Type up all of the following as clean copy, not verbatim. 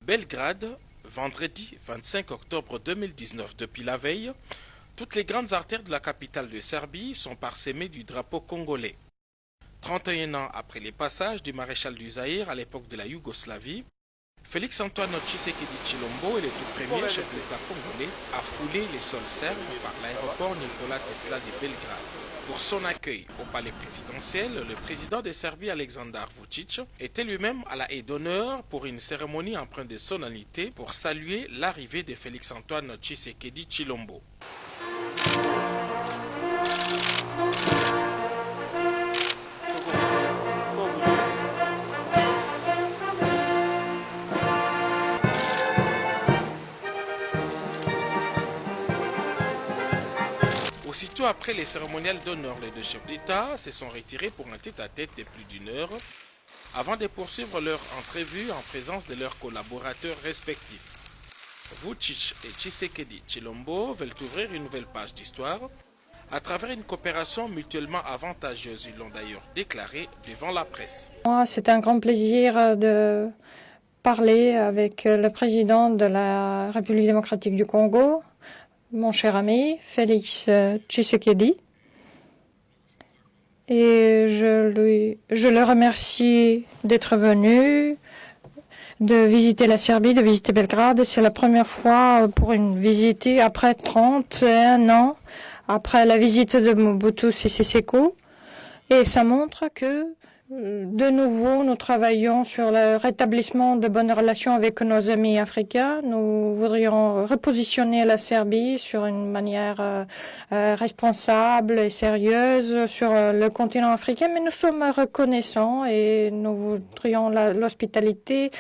Belgrade, vendredi 25 octobre 2019. Depuis la veille, toutes les grandes artères de la capitale de Serbie sont parsemées du drapeau congolais. 31 ans après les passages du maréchal du Zaïre à l'époque de la Yougoslavie, Félix-Antoine Tshisekedi Tshilombo est le tout premier chef d'État congolais à fouler les sols serbes par l'aéroport Nikola Tesla de Belgrade. Pour son accueil au palais présidentiel, le président de Serbie Aleksandar Vučić était lui-même à la haie d'honneur pour une cérémonie empreinte de solennité pour saluer l'arrivée de Félix-Antoine Tshisekedi Tshilombo. Aussitôt après les cérémoniales d'honneur, les deux chefs d'État se sont retirés pour un tête-à-tête de plus d'une heure avant de poursuivre leur entrevue en présence de leurs collaborateurs respectifs. Vučić et Tshisekedi Tshilombo veulent ouvrir une nouvelle page d'histoire à travers une coopération mutuellement avantageuse. Ils l'ont d'ailleurs déclaré devant la presse. C'est un grand plaisir de parler avec le président de la République démocratique du Congo, mon cher ami Félix Tshisekedi. Et je le remercie d'être venu, de visiter la Serbie, de visiter Belgrade. C'est la première fois pour une visite après 31 ans, après la visite de Mobutu Sese Seko. Et ça montre que, de nouveau, nous travaillons sur le rétablissement de bonnes relations avec nos amis africains. Nous voudrions repositionner la Serbie sur une manière responsable et sérieuse sur le continent africain, mais nous sommes reconnaissants et nous voudrions l'hospitalité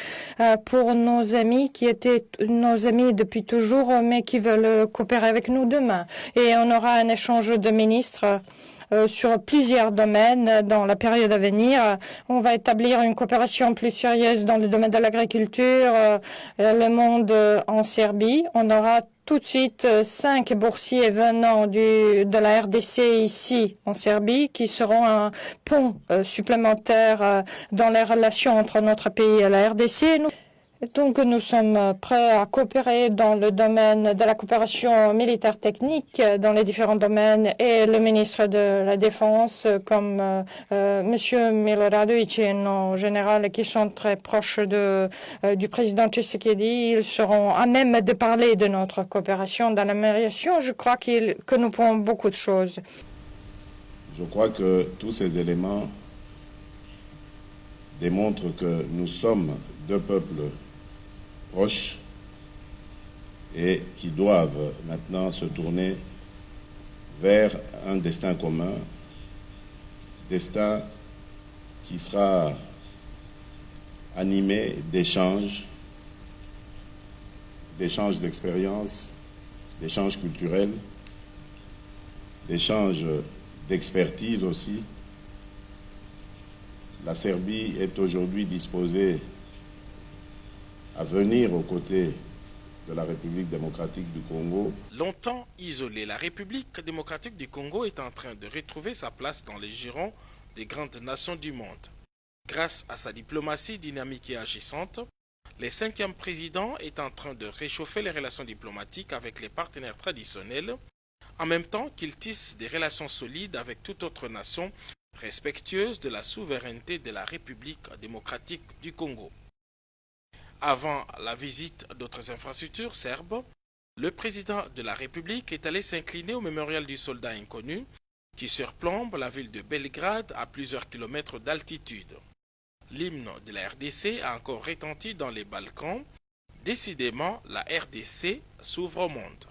pour nos amis qui étaient nos amis depuis toujours, mais qui veulent coopérer avec nous demain. Et on aura un échange de ministres sur plusieurs domaines dans la période à venir. On va établir une coopération plus sérieuse dans le domaine de l'agriculture, le monde en Serbie. On aura tout de suite 5 boursiers venant de la RDC ici en Serbie qui seront un pont supplémentaire dans les relations entre notre pays et la RDC. Donc nous sommes prêts à coopérer dans le domaine de la coopération militaire technique, dans les différents domaines, et le ministre de la Défense, comme Monsieur Miloradovic et nos généraux qui sont très proches du président Tshisekedi, ils seront à même de parler de notre coopération dans l'amélioration. Je crois que nous pouvons beaucoup de choses. Je crois que tous ces éléments démontrent que nous sommes deux peuples proches et qui doivent maintenant se tourner vers un destin commun, destin qui sera animé d'échanges d'expériences, d'échanges culturels, d'échanges d'expertise aussi. La Serbie est aujourd'hui disposée à venir aux côtés de la République démocratique du Congo. Longtemps isolée, la République démocratique du Congo est en train de retrouver sa place dans les girons des grandes nations du monde. Grâce à sa diplomatie dynamique et agissante, le 5e président est en train de réchauffer les relations diplomatiques avec les partenaires traditionnels, en même temps qu'il tisse des relations solides avec toute autre nation respectueuse de la souveraineté de la République démocratique du Congo. Avant la visite d'autres infrastructures serbes, le président de la République est allé s'incliner au mémorial du soldat inconnu qui surplombe la ville de Belgrade à plusieurs kilomètres d'altitude. L'hymne de la RDC a encore retenti dans les Balkans. Décidément, la RDC s'ouvre au monde.